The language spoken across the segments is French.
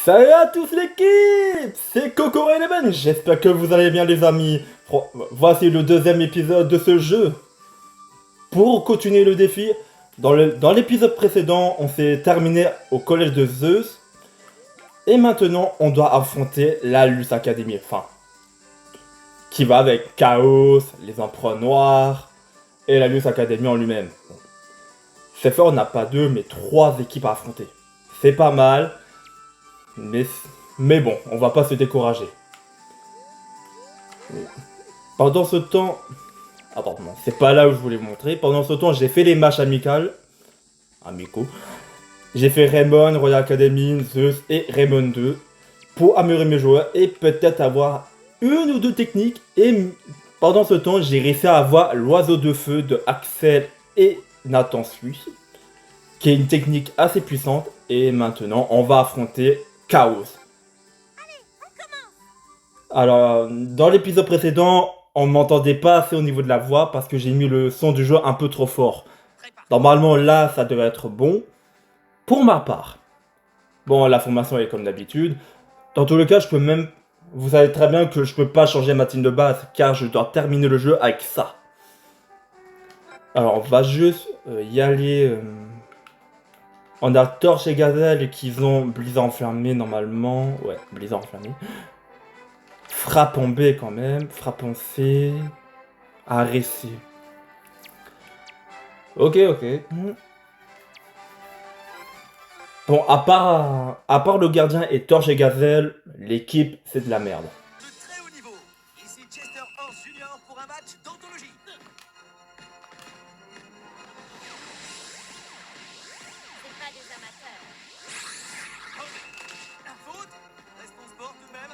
Salut à tous l'équipe, c'est Coco Eleven, j'espère que vous allez bien les amis. Voici le deuxième épisode de ce jeu. Pour continuer le défi, dans l'épisode précédent, on s'est terminé au collège de Zeus. Et maintenant, on doit affronter la Luce Academy, enfin, qui va avec Chaos, les Empereurs Noirs et la Luce Academy en lui-même. C'est fait, on n'a pas deux, mais trois équipes à affronter. C'est pas mal. Mais bon, on va pas se décourager. Pendant ce temps... Ah pardon, c'est pas là où je voulais vous montrer. Pendant ce temps, j'ai fait les matchs amicaux. J'ai fait Raymond, Royal Academy, Zeus et Raymond 2 pour améliorer mes joueurs et peut-être avoir une ou deux techniques. Et pendant ce temps, j'ai réussi à avoir l'oiseau de feu de Axel et Nathan Suisse, qui est une technique assez puissante. Et maintenant, on va affronter Chaos. Alors, dans l'épisode précédent, on m'entendait pas assez au niveau de la voix parce que j'ai mis le son du jeu un peu trop fort. Normalement, là, ça devrait être bon. Pour ma part. Bon, la formation est comme d'habitude. Dans tous les cas, je peux même... Vous savez très bien que je peux pas changer ma team de base car je dois terminer le jeu avec ça. Alors, on va juste y aller... On a Torche et Gazelle qui ont Blizzard enflammé normalement. Ouais, Blizzard enflammé. Frappe en B quand même. Frappe en C. Arrêt C. Ok. Bon, à part le gardien et Torche et Gazelle, l'équipe, c'est de la merde. De très haut niveau. Ici Chester Horse Junior pour un match d'anthologie. C'est pas des amateurs. La faute. Restons sport tout de même.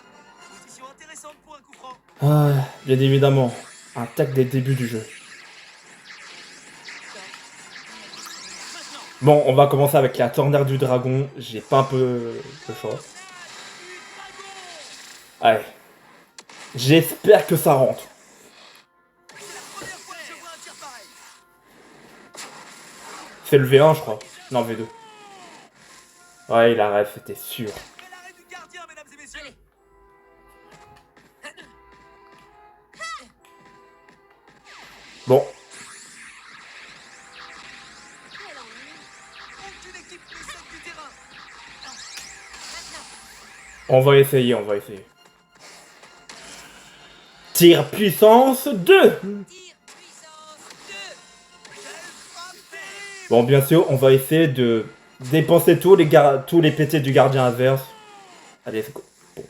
Position intéressante pour un coup franc. Ah, bien évidemment. Un tac dès le début du jeu. Bon, on va commencer avec la tornade du dragon. J'ai pas un peu le choix. Allez. J'espère que ça rentre. Première fois que je vois un tir pareil. C'est le V1, je crois. Non, V2. Ouais, il arrête, c'était sûr. Et l'arrêt du gardien, mesdames et messieurs. Bon, Quel ennui. Aucune équipe ne saute du terrain. on va essayer. Tir puissance 2. Tir puissance 2. Quelle frappe terrible. Bon, bien sûr, on va essayer de dépenser tous les PT du gardien adverse. Allez, c'est go. Bon.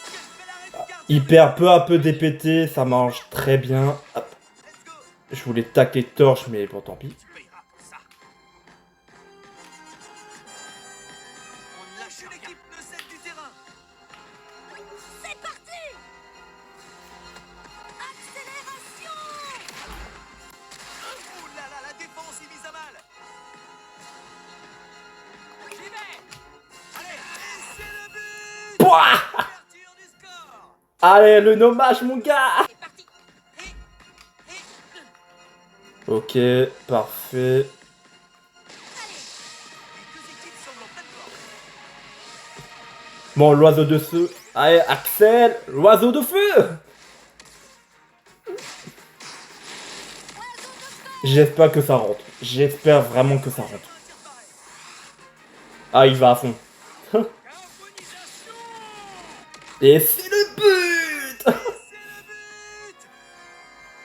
Quel arrêt du gardien. Il perd peu à peu des PT, ça marche très bien. Hop. Let's go. Je voulais tacler torche, mais bon, tant pis. Tu payeras pour ça. On lâche une équipe ne cède du terrain. C'est parti. Accélération. Oh là là, la défense est mise à mal. J'y vais. Allez, et c'est le but. Pouah. Ouverture du score. Allez, le nommage, mon gars. C'est parti. Ok, parfait. Les deux équipes semblent en pleine forme. Bon, l'oiseau de feu. Allez, Axel, l'oiseau de feu. J'espère que ça rentre. J'espère vraiment que ça rentre. Un tir pareil. Ah, il va à fond. Carbonisation. Et c'est le but. C'est le but.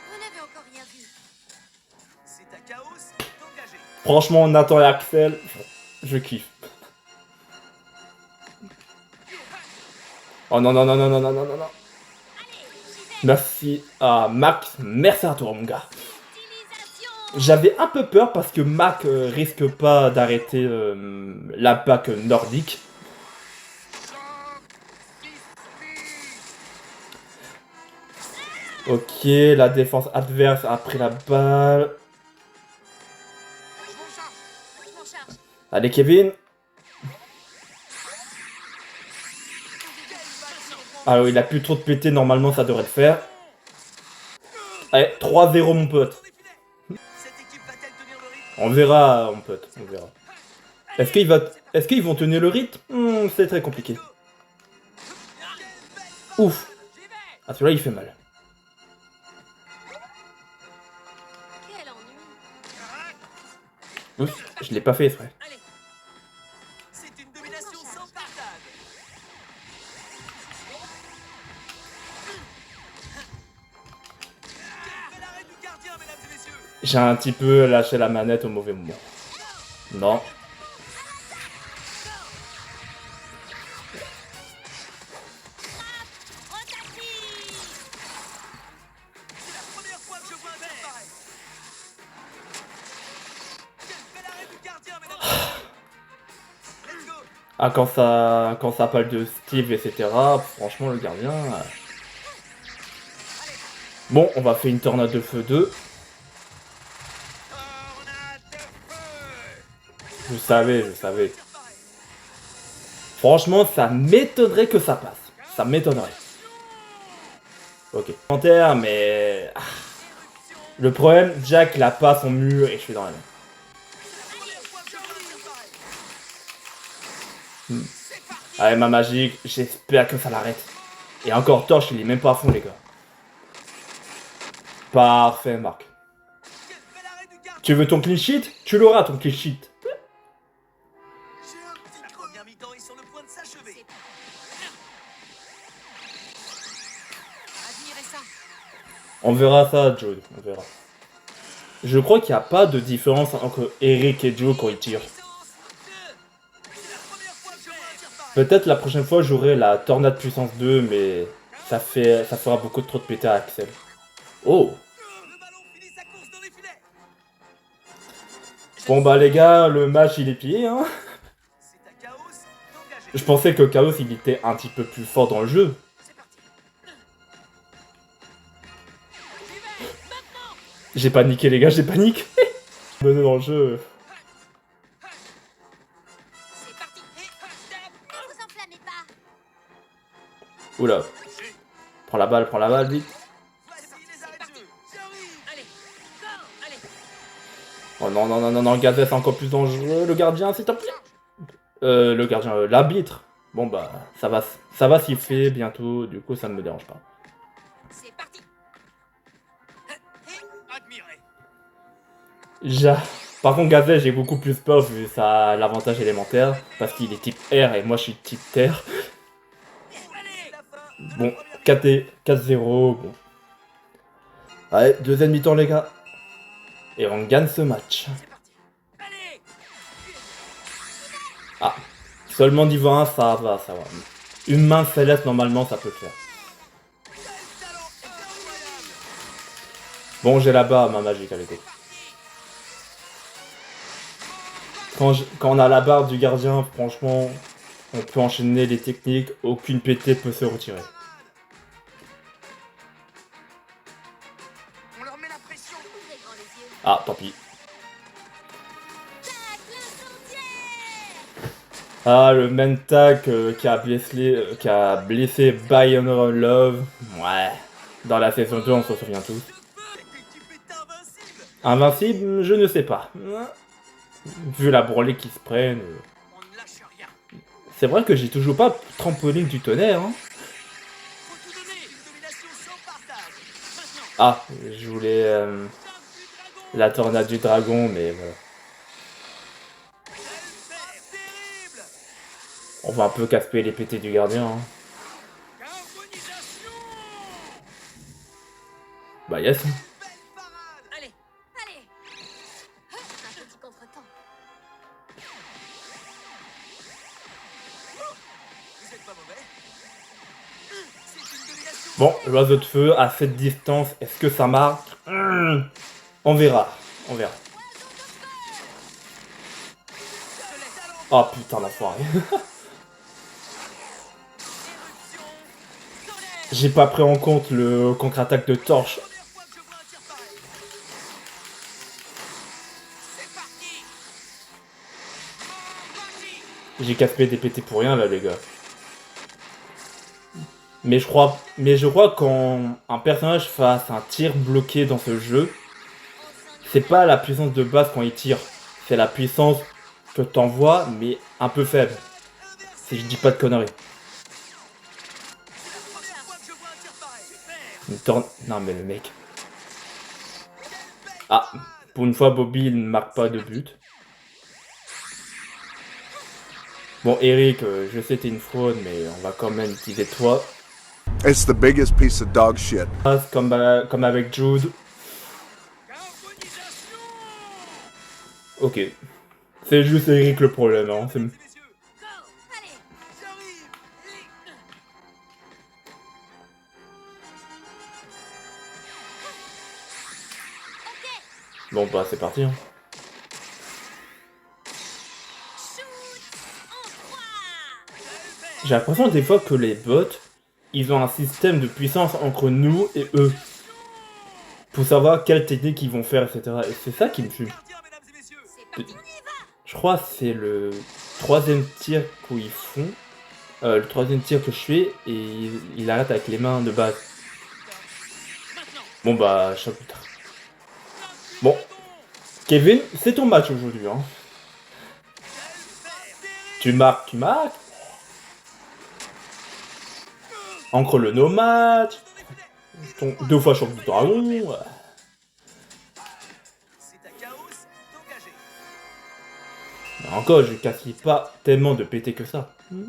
Vous n'avez encore rien vu. C'est à Chaos d'engager. Franchement, Nathan et Axel, je kiffe. Oh non. Merci à Max, merci à toi mon gars. Utilisation. J'avais un peu peur parce que Mac risque pas d'arrêter l'impact nordique. Ok, la défense adverse a pris la balle. Je m'en charge. Allez Kevin. Alors il a plus trop de PT, normalement ça devrait le faire. Allez, 3-0 mon pote. Cette équipe va-t-elle tenir le rythme? On verra mon pote, on verra. Est-ce qu'ils vont tenir le rythme? C'est très compliqué. Ouf. Ah, celui-là, il fait mal. Quel ennui. Ouf, je l'ai pas fait exprès. Allez. C'est une domination sans partage. Quel bel arrêt du gardien, mesdames et messieurs. J'ai un petit peu lâché la manette au mauvais moment. Non. C'est la première fois que je vois un tir pareil. Quel bel arrêt du gardien, mesdames et messieurs. Let's go. Ah, quand ça parle de Steve, etc. Franchement, le gardien. Bon, on va faire une tornade de feu 2. Tornade de feu. Je savais. Tir pareil. Franchement, ça m'étonnerait que ça passe. Ça m'étonnerait. Ok. Commentaire, mais... Le problème, Jack n'a pas son mur et je suis dans la main. Première fois que je vois un tir pareil. C'est parti. Allez, ma magique, j'espère que ça l'arrête. Et encore, Torche, il est même pas à fond, les gars. Parfait, Marc. Quel bel arrêt du gardien. Tu veux ton clean sheet? Tu l'auras, ton clean sheet. J'ai un petit creux. La première mi-temps est sur le point de s'achever. Admirez ça. On verra ça, Joe, on verra. Je crois qu'il n'y a pas de différence entre Eric et Joe quand ils tirent. Puissance 2. C'est la première fois que je vois un tir pareil. Peut-être la prochaine fois, j'aurai la tornade puissance 2, mais ça fera beaucoup trop de péter à Axel. Oh! Le ballon finit sa course dans les filets. Bon bah les gars, le match il est plié, hein. C'est à Chaos d'engager. Je pensais que Chaos il était un petit peu plus fort dans le jeu. C'est parti. J'ai paniqué les gars, j'ai paniqué. Mené dans le jeu. C'est parti. Ne vous enflammez pas. Oula. Prends la balle vite. Voici les arrêts de jeu. J'arrive. Allez. Go. Allez. Oh non, Gazet c'est encore plus dangereux. Le gardien, s'il te plaît. Le gardien, l'arbitre. Bon bah, ça va siffler bientôt, du coup ça ne me dérange pas. C'est parti. Admirez. Par contre, Gazet, j'ai beaucoup plus peur vu l'avantage élémentaire, parce qu'il est type air et moi je suis type terre. Allez. La fin de la Bon, première 4-0, bon. Allez, deuxième mi-temps les gars. Et on gagne ce match. C'est parti. Allez. Ah, seulement niveau 1, ça va. Une main céleste, normalement, ça peut le faire. Quel talent incroyable. Bon, j'ai la barre, ma magique, allez, go. Quand on a la barre du gardien, franchement, on peut enchaîner les techniques, aucune PT peut se retirer. On leur met la pression. Ouvrez grand les yeux. Ah, tant pis. Tac, l'incendiaire. Ah, le Mentak qui a blessé Bayern Love. Ouais. Dans la saison 2, on s'en souvient tous. Cette équipe est invincible. Invincible, je ne sais pas. Vu la branlée qui se prennent. On ne lâche rien. C'est vrai que j'ai toujours pas trampoline du tonnerre. Hein. Faut tout donner. Une domination sans partage. Maintenant. Ah, je voulais Charge du dragon. la tornade du dragon, mais voilà. Elle fait terrible. On va un peu casper les PT du gardien. Hein. Carbonisation. Bah yes. Belle parade. Allez. Allez. Un petit contretemps. Vous êtes pas mauvais. C'est une domination. Bon, l'oiseau de feu à cette distance, est-ce que ça marche? On verra. Oh putain, l'enfoiré. J'ai pas pris en compte le contre-attaque de Torche. Première fois que je vois un tir pareil. C'est parti. Magie. J'ai caspé des PT pour rien là, les gars. Mais je crois quand un personnage fasse un tir bloqué dans ce jeu, c'est pas la puissance de base quand il tire, c'est la puissance que t'envoies, mais un peu faible. Si je dis pas de conneries. C'est la première fois que je vois un tir pareil. Super. Une torn... Non mais le mec. Ah, pour une fois Bobby il ne marque pas de but. Bon Eric, je sais t'es une fraude, mais on va quand même utiliser toi. It's the biggest piece of dog shit. Comme avec Jude. Carbonisation. Ok. C'est juste Eric le problème, hein. Mesdames et messieurs, Go. Allez. j'arrive. Bon bah c'est parti, hein. Shoot en 3. J'ai l'impression des fois que les bots, ils ont un système de puissance entre nous et eux. Pour savoir quelle technique ils vont faire, etc. Et c'est ça qui me tue. Gardien, mesdames et messieurs. C'est parti, on y va. Je crois que c'est le troisième tir qu'ils font. Le troisième tir que je fais et il arrête avec les mains de base. Bon bah, je sais plus tard. Bon, Kevin, c'est ton match aujourd'hui, hein. Tu marques, tu marques. Encre le no match. Ton 2 fois champion du dragon. C'est à Chaos d'engager. Mais encore, je quassis pas tellement de pété que ça. Allez.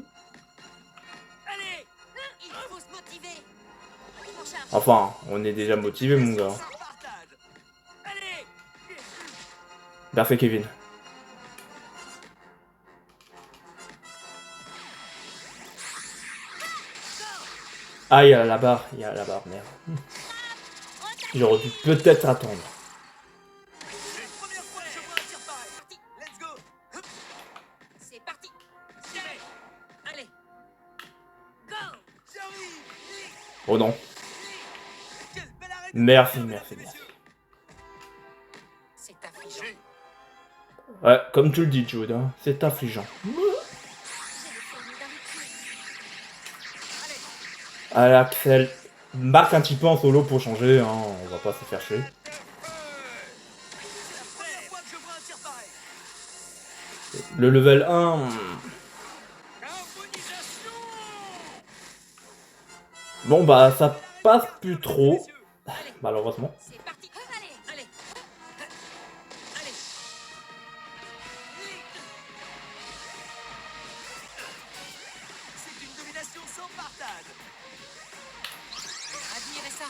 Il faut se motiver. Allez, mon charge. Enfin, on est déjà motivé, mon gars. Partage. Allez. Bien fait, Kevin. Ah, il y a la barre, merde. J'aurais dû peut-être attendre. C'est la première fois que je vois un tir pareil. Let's go. C'est parti. J'y vais. Allez. Go. J'arrive. Oh non. Quel bel arrêt. Merci. C'est affligeant. Ouais, comme tu le dis, Jude, hein, c'est affligeant. J'ai les fourmis dans les pieds. Allez, Axel, marque un petit peu en solo pour changer, hein, on va pas se faire chier. C'est la première fois que je vois un tir pareil. Le level 1... Carbonisation. Bon bah, ça passe plus trop, malheureusement. C'est parti. Allez. Allez. Allez. C'est une domination sans partage. Admirez ça.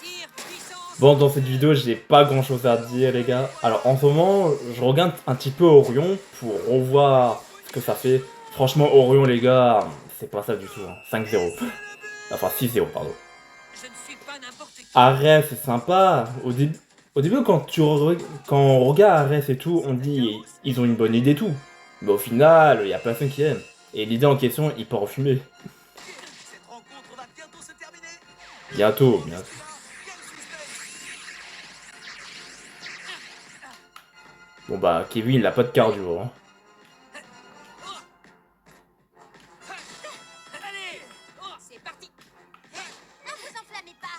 Tir puissance. Bon, dans cette vidéo, j'ai pas grand chose à dire, les gars. Alors, en ce moment, je regarde un petit peu Orion pour revoir ce que ça fait. Franchement, Orion, les gars, c'est pas ça du tout, hein. 5-0. Enfin, 6-0, pardon. Je ne suis pas n'importe qui. Arès, c'est sympa. Au début, quand on regarde Arès et tout, on dit ils ont une bonne idée et tout. Mais au final, il y a personne qui aime. Et l'idée en question, il part en fumée. Cette rencontre va bientôt se terminer. Bientôt. Quel suspense. Bon bah, Kevin, il a pas de cardio, hein. Allez. C'est parti. Ne vous enflammez pas.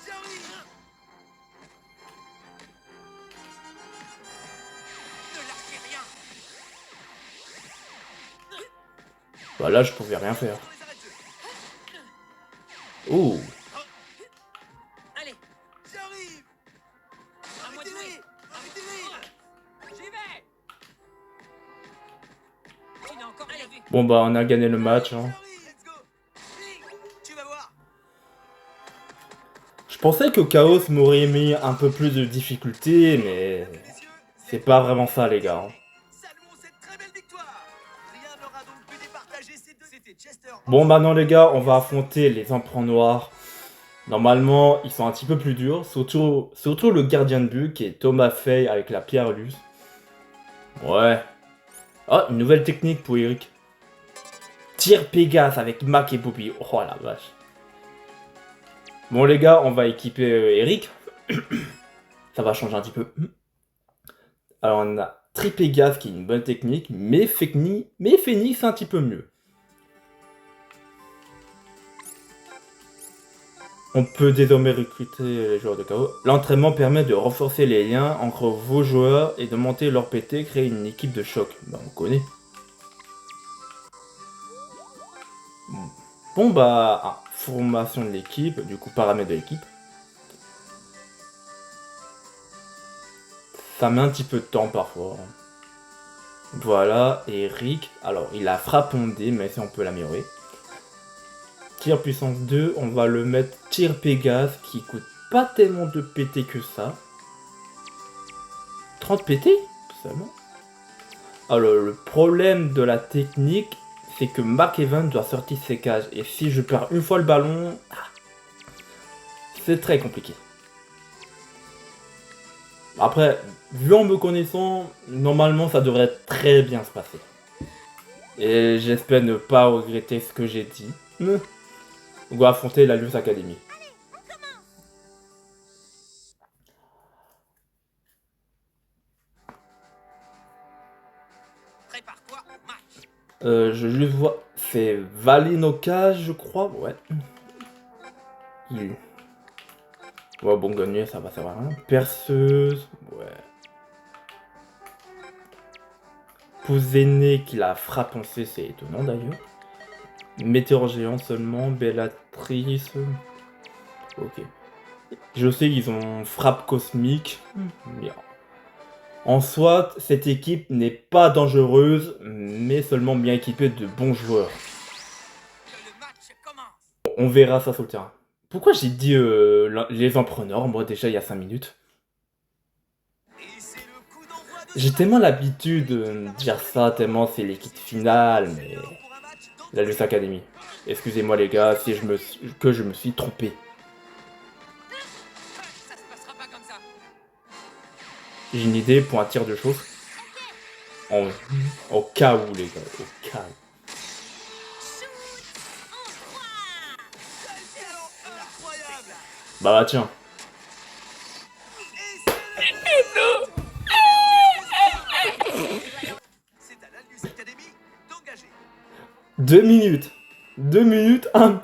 J'arrive. Ne lâchez rien. Bah là, je pouvais rien faire. Dans les arrêts de jeu. Ouh. Allez. J'arrive. À moi de jouer. Arrêtez-les. J'y vais. Tu n'as encore rien vu. Bon bah, on a gagné le match, hein. J'arrive. Let's go. Tu vas voir. Je pensais que Chaos m'aurait mis un peu plus de difficulté, mais Messieurs, c'est pas vraiment ça, les gars. saluons cette très belle victoire. Rien n'aura donc pu départager ces deux. C'était Chester. Bon, maintenant, les gars, on va affronter les emprunts noirs. Normalement, ils sont un petit peu plus durs, surtout le gardien de but qui est Thomas Fay avec la pierre luce. Ouais. Ah, une nouvelle technique pour Eric. Tir Pégase avec Mac et Bobby. Oh la vache. Bon les gars, on va équiper Eric. Ça va changer un petit peu. Alors on a Tripégase qui est une bonne technique, mais Phoenix c'est un petit peu mieux. On peut désormais recruter les joueurs de KO. L'entraînement permet de renforcer les liens entre vos joueurs et de monter leur PT, créer une équipe de choc. Bah, on connaît. Bon, bah, formation de l'équipe, du coup, paramètres de l'équipe. Ça met un petit peu de temps parfois. Voilà, Eric. Alors, il a frappe ondée, mais si on peut l'améliorer. Tir puissance 2, on va le mettre tir Pégase qui coûte pas tellement de PT que ça. 30 PT seulement. Alors le problème de la technique, c'est que Mark Evans doit sortir ses cages. Et si je perds une fois le ballon, c'est très compliqué. Après, vu en me connaissant, normalement ça devrait très bien se passer. Et j'espère ne pas regretter ce que j'ai dit. On va affronter la Luz Academy. Prépare-toi, match. Je lui vois. C'est Valinoka, je crois. Ouais. Ouais, bon, gagner, ça va servir à rien. Perceuse. Ouais. Pouzené qui la frappe en C, c'est étonnant d'ailleurs. Météore géant seulement. Bellatrice. Ok. Je sais qu'ils ont frappe cosmique. Bien. En soi, cette équipe n'est pas dangereuse, mais seulement bien équipée de bons joueurs. Que le match commence. On verra ça sur le terrain. Pourquoi j'ai dit les empreneurs, moi déjà il y a 5 minutes? Et c'est le coup d'envoi de J'ai tellement l'habitude de dire ça, tellement c'est l'équipe finale, mais... pour un match dans La Luce Academy. Excusez-moi les gars si je me suis trompé. Ça se passera pas comme ça. J'ai une idée pour un tir de chauffe. Au cas où les gars, au cas où. Quel talent incroyable. Bah tiens. C'est à l'Allius Academy d'engager. 2 minutes. 2 minutes, 1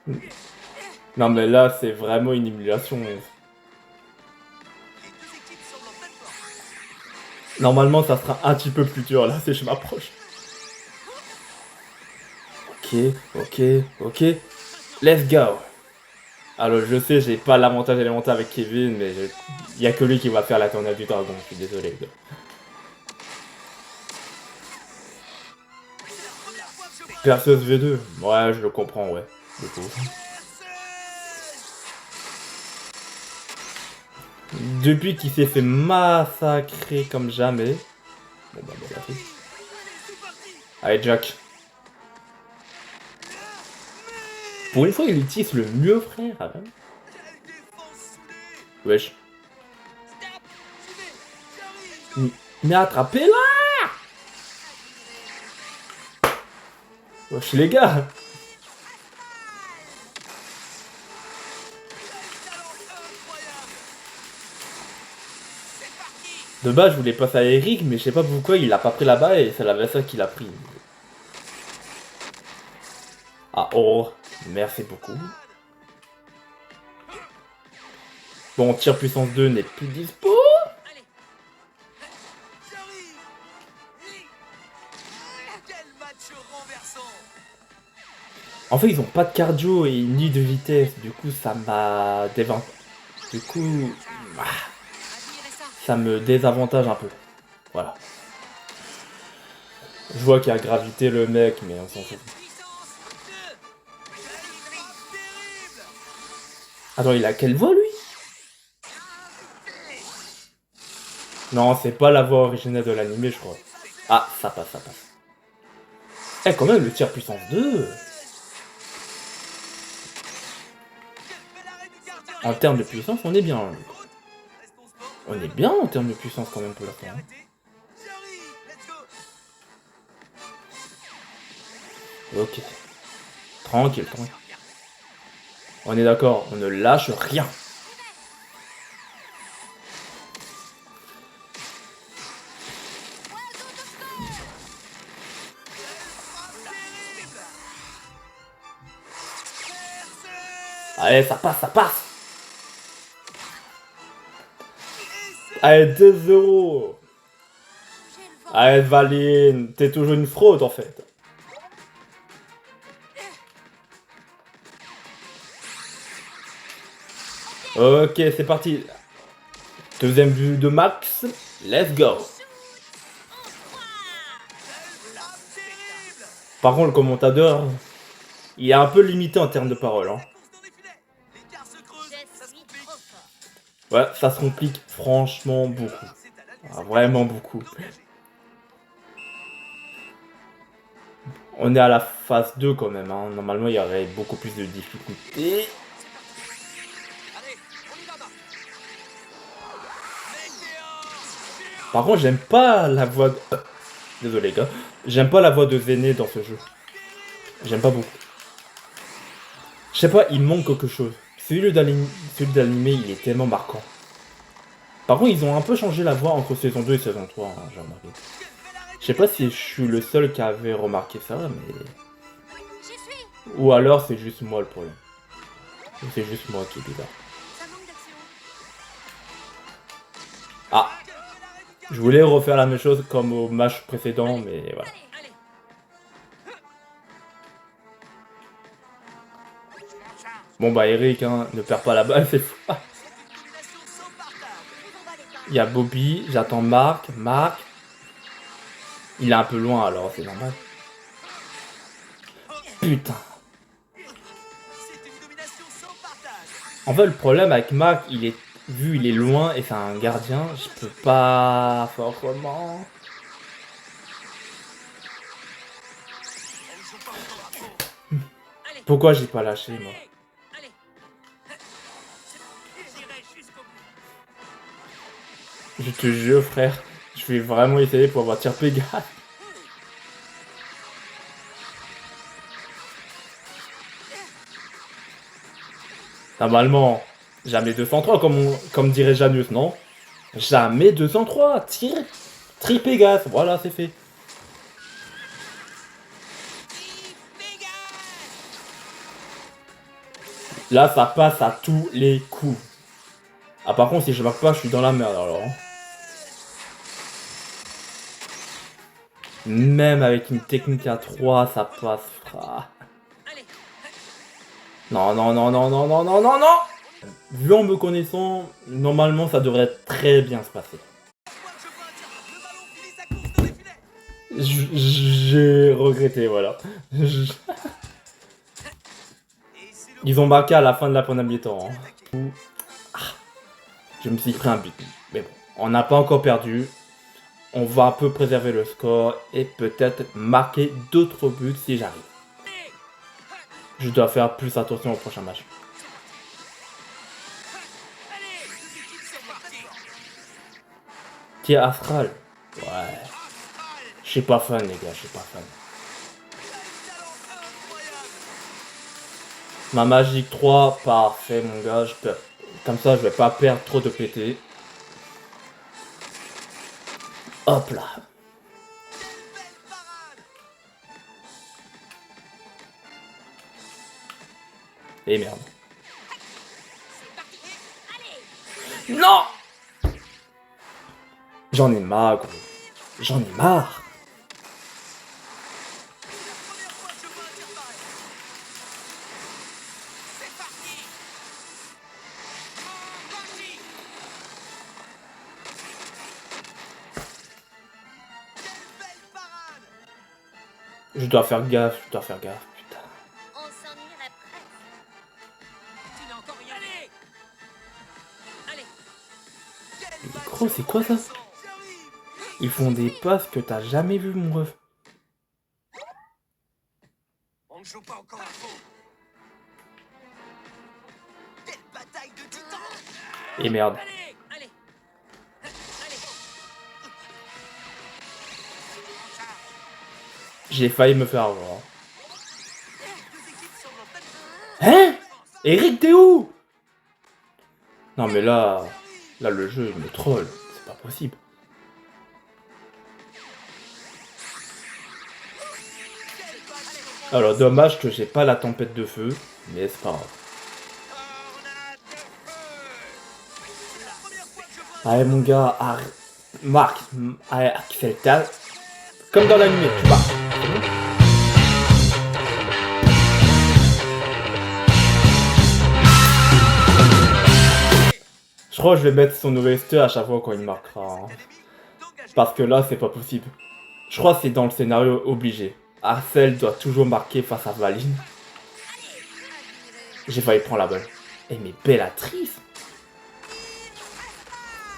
but. Non mais là c'est vraiment une humiliation. Les deux équipes semblent en pleine forme. Normalement ça sera un petit peu plus dur là si je m'approche. Ok. Let's go. Alors je sais j'ai pas l'avantage élémentaire avec Kevin, mais il y a que lui qui va faire la tornade du dragon, je suis désolé les gars. C'est la première fois que je vois Perceuse V2, ouais je le comprends ouais. Du coup. Depuis qu'il s'est fait massacrer comme jamais. Bon bah la prise. Allez Jack. Pour une fois il utilise le mieux frère. quelle défense soudée. Wesh. Stop. J'y vais. Mais attrapez-la! Wesh les gars. Talent incroyable. C'est parti. De base je voulais passer à Eric, mais je sais pas pourquoi il a pas pris là-bas et c'est l'adversaire qui l'a pris. Ah oh, merci beaucoup. Bon, tir puissance 2 n'est plus dispo. Allez. J'arrive. Quel match renversant. En fait, ils ont pas de cardio et ni de vitesse. Du coup, ça m'a Du coup, ça me désavantage un peu. Voilà. Je vois qu'il y a gravité le mec, mais on s'en fout. Puissance 2. Quelle frappe terrible. Attends, il a quelle voix lui? Non, c'est pas la voix originale de l'animé, je crois. Ah, ça passe. Eh, quand même, le tir puissance 2. Quel bel arrêt du gardien. En termes de puissance, on est bien. Restons sport. On est bien en termes de puissance quand même pour la fin. Arrêtez. J'arrive. Let's go. Ok. Tranquille. On est d'accord, on ne lâche rien. Allez, ça passe, ça passe. Allez, 2 €. J'ai le vent. Allez, Valine, t'es toujours une fraude en fait. Ok, c'est parti. Deuxième vue de Max. Let's go. Terrible. Par contre, le commentateur, il est un peu limité en termes de paroles. Hein. Course dans les filets. L'écart se creuse. Je Ça se suis complique. trop fort. Ouais, ça se complique franchement beaucoup. C'est à la Ah, vraiment beaucoup. engagé. On est à la phase 2 quand même. Hein. Normalement, il y aurait beaucoup plus de difficultés. Allez, on y va, Marc. Météor. Par contre, j'aime pas la voix de... Désolé, gars. J'aime pas la voix de Zéné dans ce jeu. J'aime pas beaucoup. Je sais pas, il manque quelque chose. Celui d'animé, il est tellement marquant. Par contre, ils ont un peu changé la voix entre saison 2 et saison 3, hein, j'ai remarqué. Je sais pas si je suis le seul qui avait remarqué ça, mais... J'y suis. Ou alors c'est juste moi le problème. Ou c'est juste moi qui est bizarre. Ça manque d'action. Ah, je voulais refaire la même chose comme au match précédent, mais voilà. Allez. Bon bah Eric, hein, ne perds pas la balle, c'est fou. C'est une domination sans partage. Plus on va les pas. Il y a Bobby, j'attends Marc. Il est un peu loin alors, c'est normal. Putain. C'est une domination sans partage. En fait, le problème avec Marc, vu il est loin et c'est un gardien, je peux pas faire autrement. On joue pas encore à fond. Allez. Pourquoi j'ai pas lâché, moi? Allez. J'irai jusqu'au bout. Je te jure, frère, je vais vraiment essayer pour avoir tir Pégase. Normalement, jamais 203 comme dirait Janus, non? Jamais 203, tir, Tripégase, voilà, c'est fait. Là, ça passe à tous les coups. Ah, par contre, si je marque pas, je suis dans la merde alors. Hein. Même avec une technique à 3, ça passera. Allez. Non, non, non, non, non, non, non, non, non. Vu en me connaissant, normalement, ça devrait très bien se passer. Le ballon finit sa course dans les filets. J'ai regretté, voilà. Et c'est le Ils ont marqué à la fin de la première mi-temps. Hein. Ah, je me suis pris un but. Mais bon, on n'a pas encore perdu. On va un peu préserver le score et peut-être marquer d'autres buts si j'arrive. Je dois faire plus attention au prochain match. Tir astral. Ouais. Je suis pas fan, les gars, je suis pas fan. Ma magique 3, parfait, mon gars. Comme ça, je vais pas perdre trop de PT. Hop là. Et merde. Non! J'en ai marre, gros. J'en ai marre. Je dois faire gaffe, putain. On s'ennuierait presque. Tu n'as encore rien. Allez. Gros, c'est quoi ça? Ils font des passes que t'as jamais vu, mon ref. On ne joue pas encore à fond. Quelle bataille de titans. Et merde. Allez. J'ai failli me faire avoir. Deux équipes semblent Hein? Eric, t'es où? Non mais là le jeu il me troll. C'est pas possible. Alors dommage que j'ai pas la tempête de feu, mais c'est pas grave. Allez mon gars, Marc, allez, Axel, comme dans l'anime, tu pars. Je crois que je vais mettre son OST à chaque fois quand il marquera. Hein. Parce que là, c'est pas possible. Je crois que c'est dans le scénario obligé. Axel doit toujours marquer face à Valine. J'ai failli prendre la balle. Eh mais Bellatrix.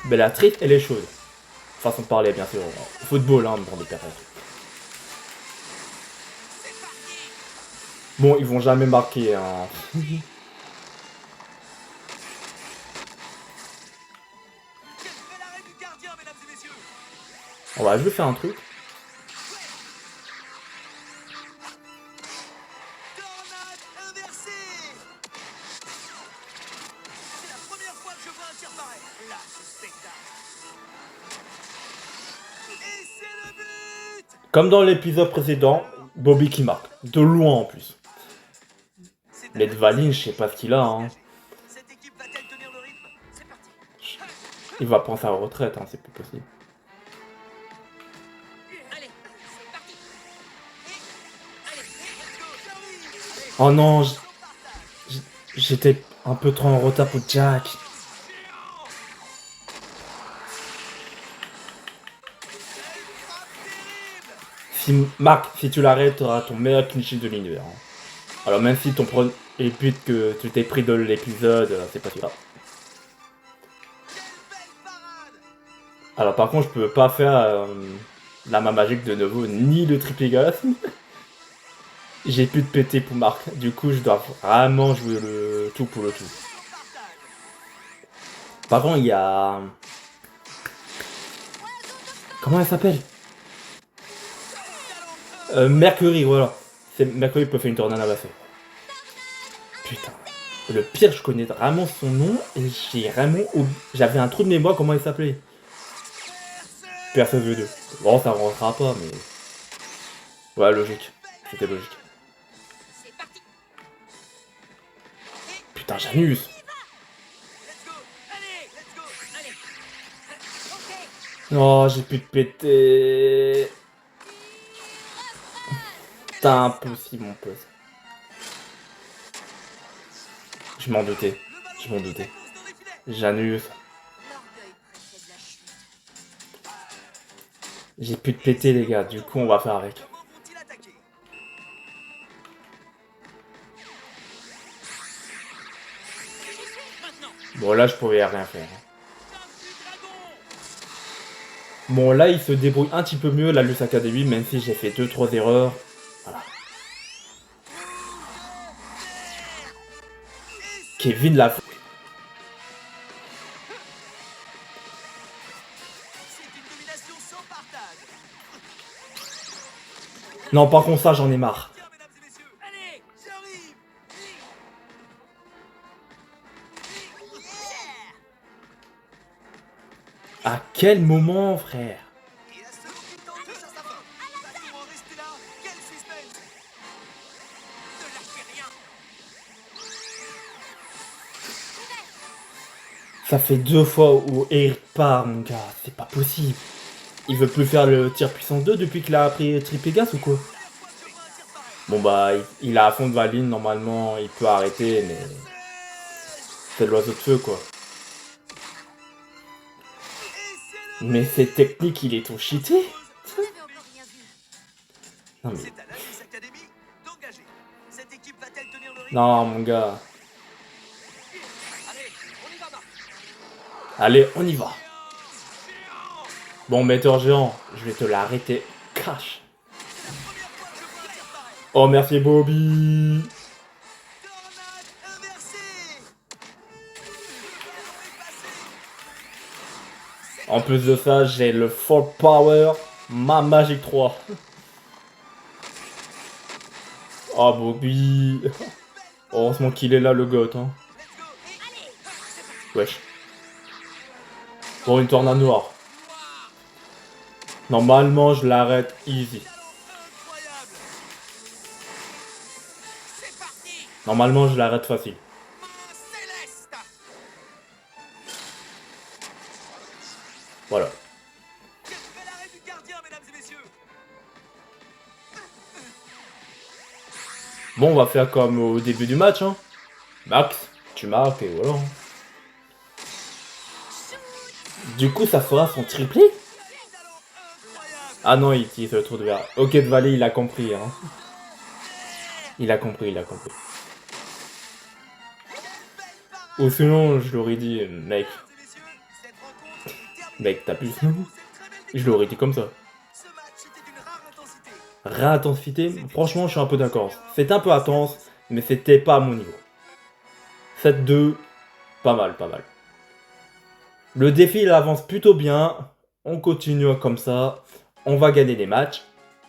Bellatrix, elle est chaude. Façon de parler, bien sûr. Football, hein, pour des personnes. Bon, ils vont jamais marquer, hein. On va juste faire un truc. Comme dans l'épisode précédent, Bobby qui marque. De loin en plus. Mais de Valine, je sais pas ce qu'il a. Hein. Il va prendre sa retraite, hein, c'est plus possible. Oh non, j'étais un peu trop en retard pour Jack. Marc, si tu l'arrêtes, tu auras ton meilleur clinch de l'univers. Hein. Alors même si ton premier but que tu t'es pris de l'épisode, c'est pas celui-là. Alors par contre, je peux pas faire la main magique de nouveau, ni le triple égasme. J'ai plus de PT pour Marc. Du coup, je dois vraiment jouer le tout pour le tout. Par contre, il y a... Comment elle s'appelle Mercury, voilà. Mercury peut faire une tornade à basset. Putain. Le pire, je connais vraiment son nom et j'ai vraiment... J'avais un trou de mémoire comment il s'appelait. Personne 2. Bon, ça rentrera pas, mais... Ouais, logique. C'était logique. Putain, Janus. Oh, j'ai plus de pété. C'est impossible, mon pote. Je m'en doutais. Janus. J'ai plus de pété, les gars. Du coup, on va faire avec. Bon, là, je pouvais rien faire. Bon, là, il se débrouille un petit peu mieux, la Luce Academy, même si j'ai fait 2-3 erreurs. Voilà. Kevin l'a fait. Non, par contre, ça, j'en ai marre. À quel moment, frère? Ça fait 2 fois où Eric part, mon gars. C'est pas possible. Il veut plus faire le tir puissance 2 depuis qu'il a appris Tripégas ou quoi? Bon bah, il a à fond de Valine, normalement, il peut arrêter, mais... C'est l'oiseau de feu, quoi. Mais cette technique, il est tout cheaté. Non, mais... Non, mon gars. Allez, on y va. Bon, metteur géant, je vais te l'arrêter cash. Oh, merci Bobby. En plus de ça, j'ai le Full Power, ma Magic 3. Oh, Bobby. Heureusement qu'il est là, le goth. Hein. Wesh. Bon, une tornade noire. Normalement, je l'arrête easy. Normalement, je l'arrête facile. Bon, on va faire comme au début du match, hein. Max, tu marques et voilà. Du coup, ça fera son triplé? Ah non, il utilise le trou de verre. Ok, de Valley, il a compris, hein. Il a compris. Ou sinon, je l'aurais dit, mec, t'abuses. Je l'aurais dit comme ça. Réintensité, franchement, je suis un peu d'accord. C'est un peu intense, mais c'était pas à mon niveau. 7-2, pas mal. Le défi, il avance plutôt bien. On continue comme ça. On va gagner des matchs.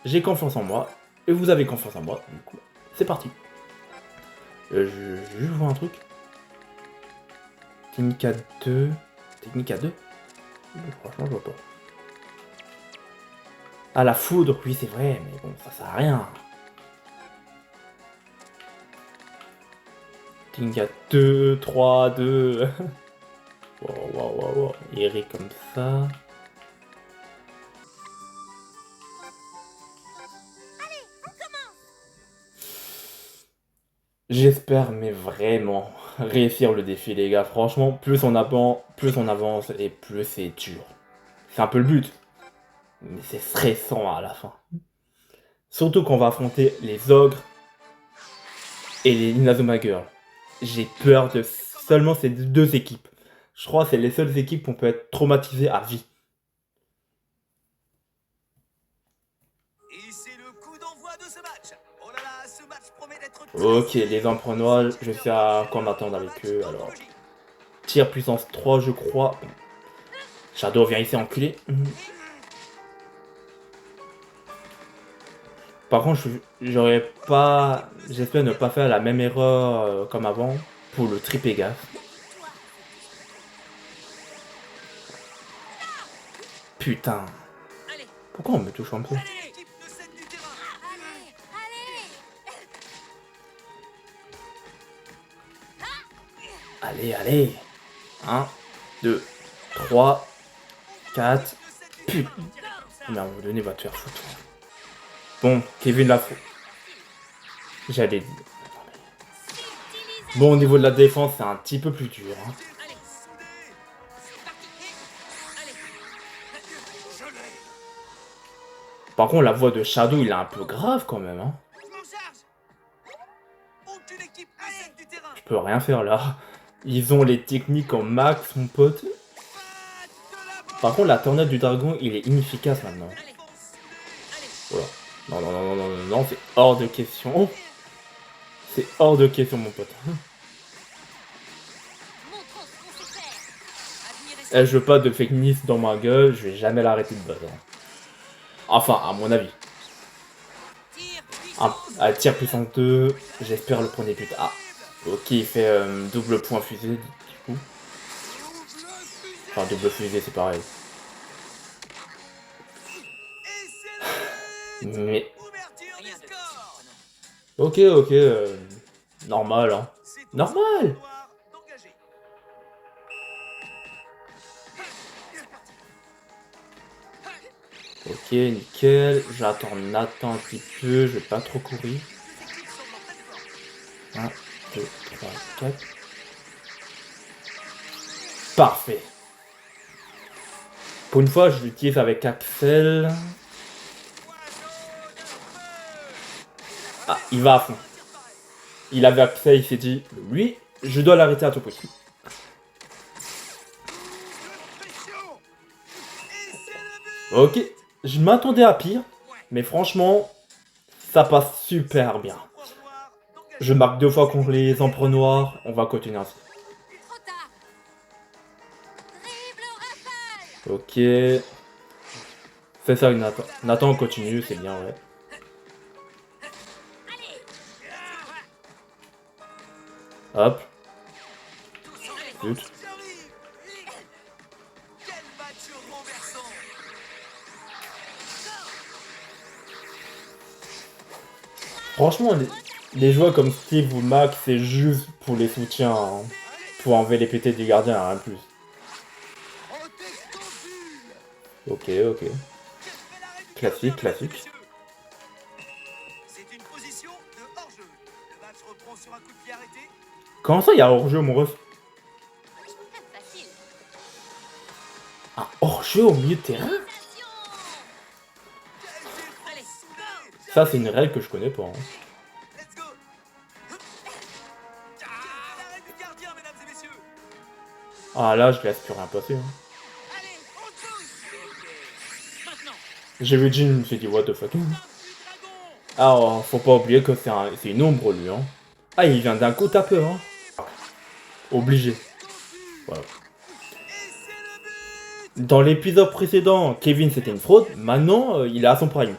J'ai confiance en moi. Et vous avez confiance en moi. Du coup, c'est parti. Je vois un truc. Technique à 2. Technique à 2. Franchement, je vois pas. Ah, la foudre, oui, c'est vrai, mais bon, ça sert à rien. Technique à 2, 3, 2. Wow. Eric comme ça. J'espère, mais vraiment, réussir le défi, les gars. Franchement, plus on avance et plus c'est dur. C'est un peu le but. Mais c'est stressant à la fin. Surtout qu'on va affronter les ogres et les Inazuma Girls. J'ai peur de seulement ces deux équipes. Je crois que c'est les seules équipes qu'on peut être traumatisées à vie. Et c'est le coup d'envoi de ce match. Oh là là, ce match promet d'être Ok, les empruntois, je sais à quoi m'attendre avec eux. Alors, tir puissance 3, je crois. Shadow, viens ici, enculé. Par contre, j'aurais pas... J'espère ne pas faire la même erreur comme avant pour le Tripégas. Putain. Pourquoi on me touche un peu? Allez. 1, 2, 3, 4. Putain. Mais à un moment donné, va te faire foutre. Bon, Kevin l'a fait. J'allais dire. Bon, au niveau de la défense, c'est un petit peu plus dur. Hein. Par contre, la voix de Shadow, il est un peu grave quand même. Hein. Je peux rien faire là. Ils ont les techniques en max, mon pote. Par contre, la tornade du dragon, il est inefficace maintenant. Voilà. Non, c'est hors de question. C'est hors de question, mon pote. Je veux pas de fake news dans ma gueule, je vais jamais l'arrêter de base. Hein. Enfin, à mon avis. À tir puissance 2, j'espère le premier but. Ah, ok, il fait double point fusée, du coup. Enfin, double fusée, c'est pareil. Mais... Ok, normal, hein. Normal. Ok, nickel. J'attends Nathan un petit peu, je vais pas trop courir. 1, 2, 3, 4. Parfait. Pour une fois, je l'utilise avec Axel. Ah, il va à fond. Il avait Axel, il s'est dit, lui, je dois l'arrêter à tout prix. Ok, je m'attendais à pire, mais franchement, ça passe super bien. Je marque 2 fois contre les empereurs noirs, on va continuer ainsi. Ok. Fais ça avec Nathan. Nathan continue, c'est bien, ouais. Hop. Zut. Franchement, les joueurs comme Steve ou Mac, c'est juste pour les soutiens, hein. Pour enlever les pétés du gardien, rien de plus. Ok. Classique. C'est une position de hors-jeu. reprend sur un coup de pied arrêté. Comment ça, il y a hors-jeu, mon ref? Facile. Un hors-jeu au milieu de terrain? Sensation. Allez, Ça, c'est une règle que je connais pas. Hein. Let's go. L'arrêt du gardien, mesdames et messieurs. Ah là, je laisse plus rien passer. Hein. allez, on touche. Maintenant, J'ai vu Jin, je me suis dit, what the fuck. un dragon. Ah, oh, faut pas oublier que c'est une ombre, lui. Hein. Ah, il vient d'un coup tapeur. Hein. Obligé. Voilà. Et c'est le but. Dans l'épisode précédent, Kevin c'était une fraude. Maintenant, il est à son prime.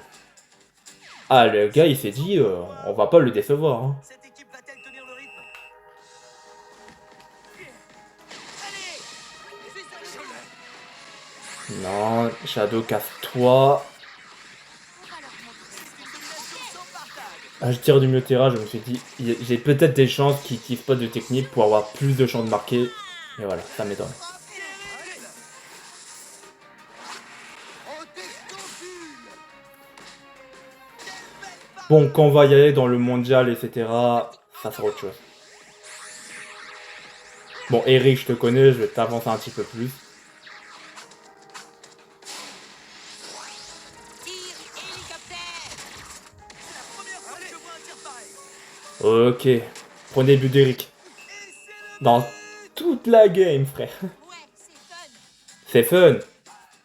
Ah, le gars, il s'est dit, on va pas le décevoir. Hein. Cette équipe va-t-elle tenir le rythme? Allez, je suis sur le coup. Non, Shadow, casse-toi. On va leur montrer. Une domination sans partage. Ah, je tire du milieu de terrain, je me suis dit, j'ai peut-être des chances qu'ils n'utilisent pas de technique pour avoir plus de chances de marquer. Et voilà, ça m'étonne. Bon, quand on va y aller dans le mondial, etc., ça sera autre chose. Bon, Eric, je te connais, je vais t'avancer un petit peu plus. Tir hélicoptère. C'est la première fois que je vois un tir pareil. Ok, prenez le but d'Eric. Et c'est le Dans toute la game, frère. Ouais, c'est fun. C'est fun.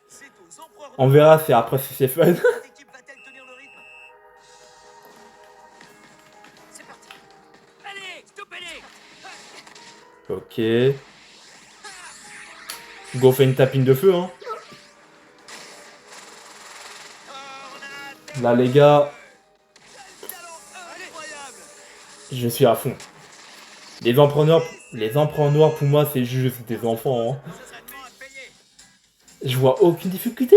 C'est aux empereurs. On verra si après si c'est fun. Cette équipe va-t-elle tenir le rythme? C'est parti. Allez, stoppez-les. Ok. Go fait une tapine de feu, hein. Là, les gars, Talent incroyable. je suis à fond. Les empereurs noirs, pour moi, c'est juste des enfants, hein. Ce serait temps à payer. Je vois aucune difficulté.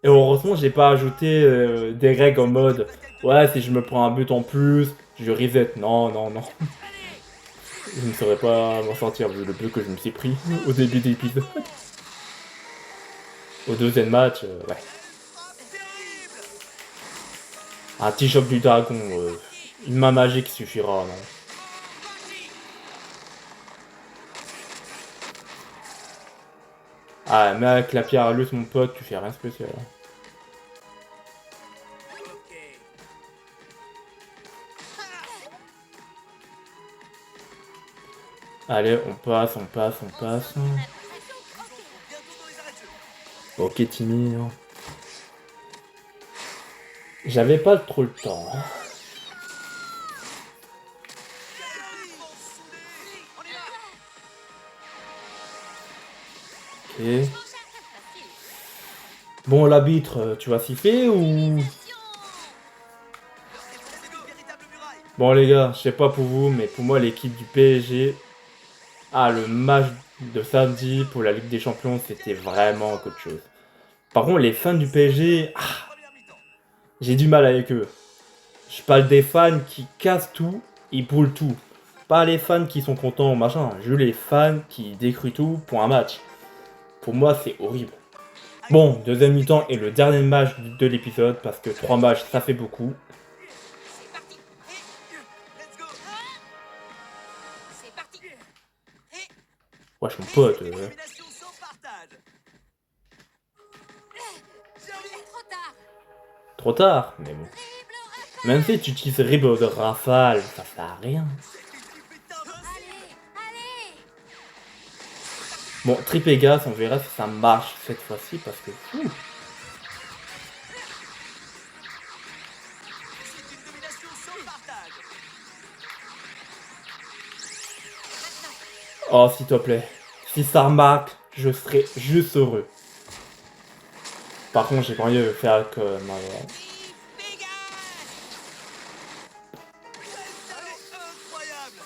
Et heureusement, j'ai pas ajouté des règles en mode ouais, si je me prends un but en plus, je reset. Non, non, non. Je ne saurais pas m'en sortir vu le but que je me suis pris au début de l'épisode. Au deuxième match, ouais. Terrible. Un petit choc du dragon, une main magique suffira, non. Ah, mais avec la pierre à luce, mon pote, tu fais rien de spécial. Ok. Allez, on passe, on passe, on passe. Bientôt dans les arrêts de jeu. Ok, Timmy. hein. J'avais pas trop le temps. hein. On y va. Ok. Bon, l'arbitre, tu vas siffler ou... C'est une véritable muraille. Bon, les gars, je sais pas pour vous, mais pour moi, l'équipe du PSG... Ah, le match de samedi pour la Ligue des Champions, c'était vraiment autre chose. Par contre, les fans du PSG... Ah, Première mi-temps. j'ai du mal avec eux. Je parle des fans qui cassent tout, ils brûlent tout. Pas les fans qui sont contents, machin. Je veux les fans qui détruisent tout pour un match. Pour moi, c'est horrible. Bon, deuxième mi-temps et le dernier match de l'épisode, parce que 3 matchs, ça fait beaucoup. C'est parti. Let's go. C'est parti. Wesh, mon pote. Domination sans partage. Trop tard. Trop tard, mais bon. Dribble rapide. Même si tu utilises Ribble de rafale, ça sert à rien. Allez, allez. Bon, Tripégas, on verra si ça marche cette fois-ci, parce que... C'est une domination sans partage. Oh, s'il te plaît. Si ça remarque, je serai juste heureux. Par contre, j'ai pas envie de faire comme... Dégage. Talent incroyable.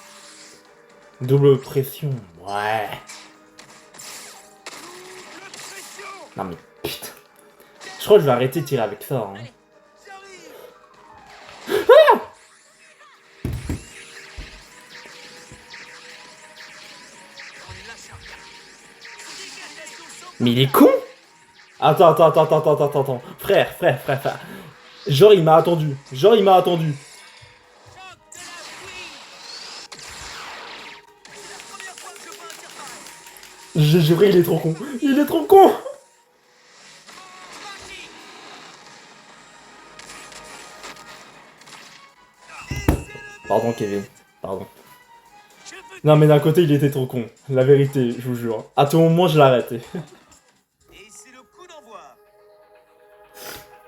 Double pression, ouais. Double pression. Non mais putain. Je crois que je vais arrêter de tirer avec ça. Hein. J'arrive. On ne lâche rien. Domination sans Mais il est con. Attends. Frère. Genre il m'a attendu. choc de la J'ai juré, il est trop con. Il est trop con. Pardon, Kevin. Pardon. Je veux Non, mais d'un côté, il était trop con. La vérité, je vous jure. À tout moment, je l'ai arrêté. Et c'est le coup d'envoi.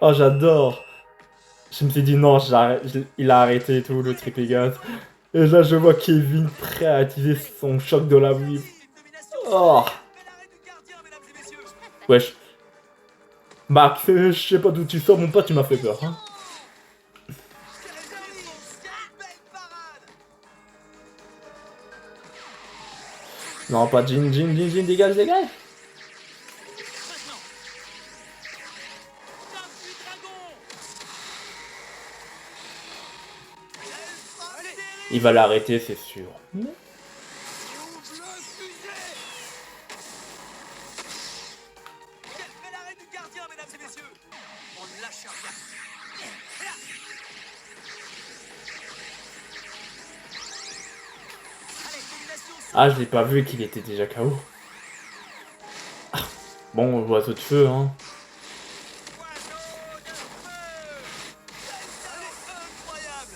Oh, j'adore. Je me suis dit, non, il a arrêté tout, le triple gaz. Et là, je vois Kevin prêt à attiser son choc de la vie. Une domination. Oh. Bel arrêt du gardien, mesdames et messieurs. Wesh. Max, je sais pas d'où tu sors, mon pote, tu m'as fait peur. Hein. Belle parade. Non, pas Jin, dégage, dégage. Maintenant. Tape du dragon. Allez. Il va l'arrêter, c'est sûr. Ouvre le fusée. Quel bel arrêt du gardien, mesdames et messieurs. On ne lâche rien. Allez, domination. Ah, je l'ai pas vu qu'il était déjà KO. Ah. Bon, oiseau de feu, hein. Oiseau de feu. Incroyable.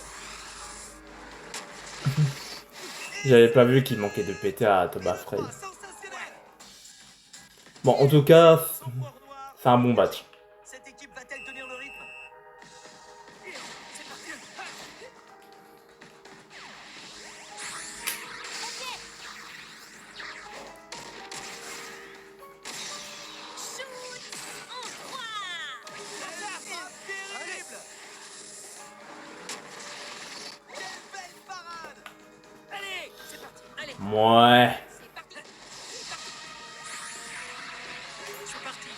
J'avais pas vu qu'il manquait de péter à Thomas Frey. Sensationnel. Bon, en tout cas, Sans poire noire. c'est un bon match. Cette équipe va-t-elle tenir le rythme? C'est parti. Shoot en 3. La frappe terrible. Quelle belle parade. Allez, c'est parti. Allez, Ouais. C'est parti. c'est parti.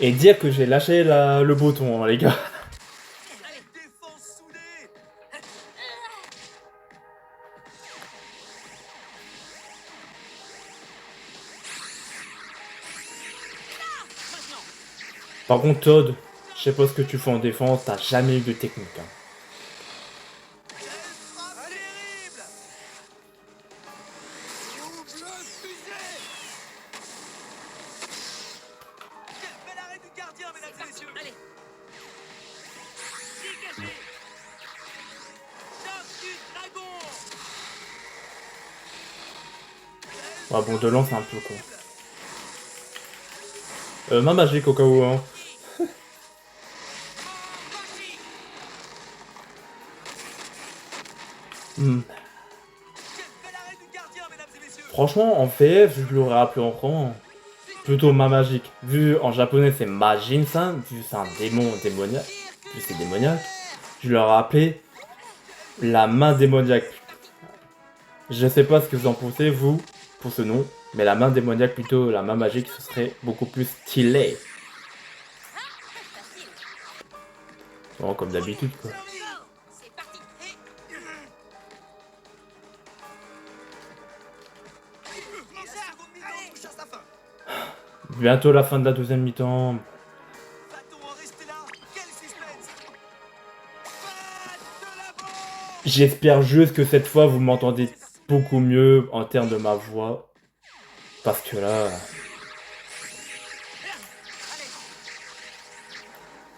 Et dire que j'ai lâché le bouton, hein, les gars. Allez, défense soudée. Maintenant. Par contre, Todd, je sais pas ce que tu fais en défense, t'as jamais eu de technique. Hein. Quelle frappe terrible. Ouvre le fusée. Quel bel arrêt du gardien, mesdames et messieurs. Allez. Dégagez. Choc du dragon. Ouais, bon, de lance, c'est un peu con. Main magique au cas où, hein. Hmm. Quel bel arrêt du gardien, mesdames et messieurs. Franchement, en VF, je l'aurais appelé en franc. Plutôt main magique. Vu en japonais, c'est Majin-san. Vu c'est un démon démoniaque. Vu c'est démoniaque. Je l'aurais appelé la main démoniaque. Je sais pas ce que vous en pensez, vous, pour ce nom. Mais la main démoniaque, plutôt la main magique, ce serait beaucoup plus stylé. Bon, comme d'habitude, quoi. C'est parti. Et la seconde mi-temps touche à sa fin. Bientôt la fin de la deuxième mi-temps. Va-t-on en rester là? Quel suspense! Patte de la bombe! J'espère juste que cette fois, vous m'entendez beaucoup mieux en termes de ma voix. Parce que là...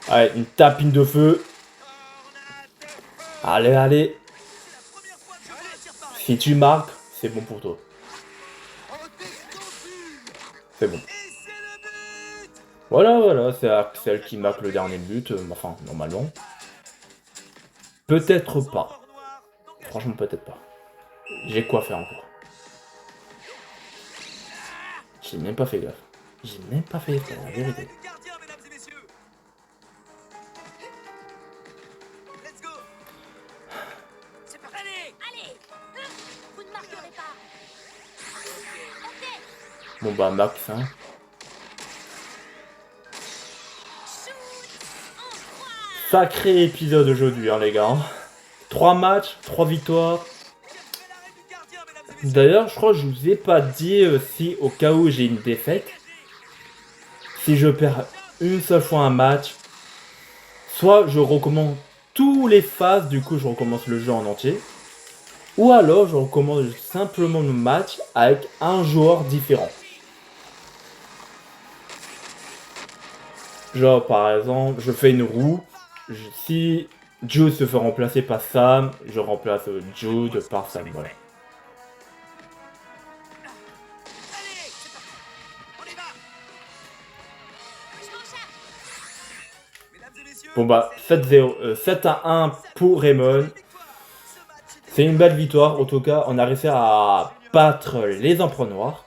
Allez, une tapine de feu. Tornade de feu! Allez, allez. C'est la première fois que je vois un tir pareil. Si tu marques, c'est bon pour toi. En descendu! C'est bon. Et c'est le but! Voilà, c'est Axel qui marque le dernier but. Enfin, normalement. Peut-être Sans pas. port noir, donc Franchement, peut-être pas. J'ai quoi faire encore. J'ai même pas fait gaffe. J'ai même pas fait gaffe, la l'arrêt vérité. du gardien, mesdames et messieurs! Let's go! C'est parti! Allez! Allez. Vous ne marquerez pas. Ok. Bon bah, Max, hein. Shoot en 3. Sacré épisode aujourd'hui, hein, les gars. 3 matchs, 3 victoires. Quel bel arrêt du gardien, mesdames et messieurs! D'ailleurs, je crois que je vous ai pas dit si au cas où j'ai une défaite, si je perds une seule fois un match, soit je recommence tous les phases, du coup je recommence le jeu en entier, Ou alors je recommande simplement le match avec un joueur différent. Genre par exemple, je fais une roue, si Jude se fait remplacer par Sam, je remplace Jude par Sam, voilà. Allez, c'est parti. On y va. Je m'en charge. Mesdames et messieurs, Bon bah 7-1 pour Raymond. victoire. Ce match est C'est une belle victoire, en tout cas on a réussi à battre les empereurs noirs.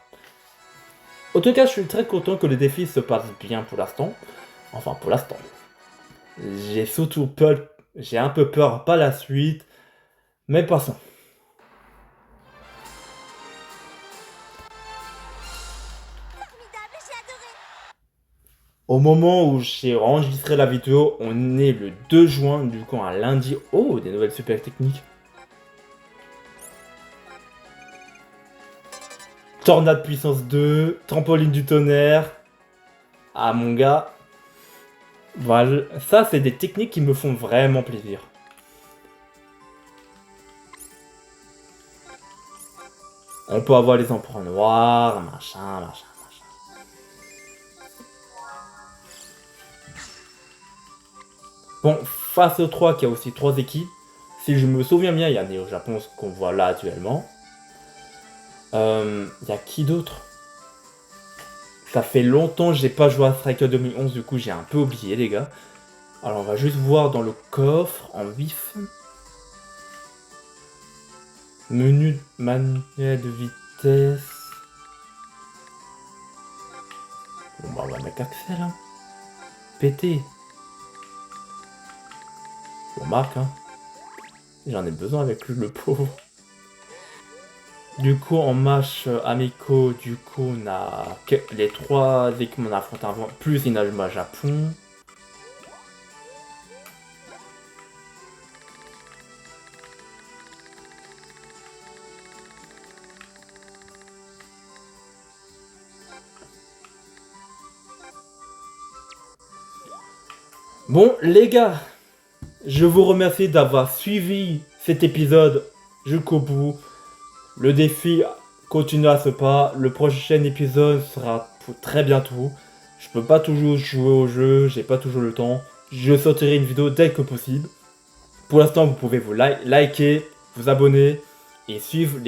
En tout cas je suis très content que le défi se passe bien pour l'instant. Enfin pour l'instant. J'ai surtout peur, j'ai un peu peur par la suite, mais passons. Formidable, j'ai adoré. Au moment où j'ai enregistré la vidéo, on est le 2 juin, du coup un lundi. Oh, des nouvelles super techniques. Tornade puissance 2, trampoline du tonnerre. Ah mon gars. Voilà, ça c'est des techniques qui me font vraiment plaisir. On peut avoir les empereurs noirs, machin. Bon, face aux 3, qui a aussi 3 équipes. Si je me souviens bien, il y a Neo Japon, ce qu'on voit là actuellement. Il y a qui d'autre? Ça fait longtemps que j'ai pas joué à Striker 2011, du coup j'ai un peu oublié les gars. Alors on va juste voir dans le coffre, en vif. Menu manuel de vitesse. Bon bah on va mettre Axel hein. Pété. Bon Marc hein. J'en ai besoin avec lui le pauvre. Du coup en match amicaux, du coup on a les 3 équipes qu'on affronte avant, plus Inajima Japon. Bon les gars, je vous remercie d'avoir suivi cet épisode jusqu'au bout. Le défi continuera ce pas. Le prochain épisode sera pour très bientôt. Je peux pas toujours jouer au jeu, j'ai pas toujours le temps. Je sortirai une vidéo dès que possible. Pour l'instant, vous pouvez vous liker, vous abonner et suivre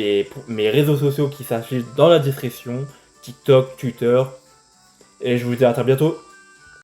mes réseaux sociaux qui s'affichent dans la description. TikTok, Twitter. Et je vous dis à très bientôt.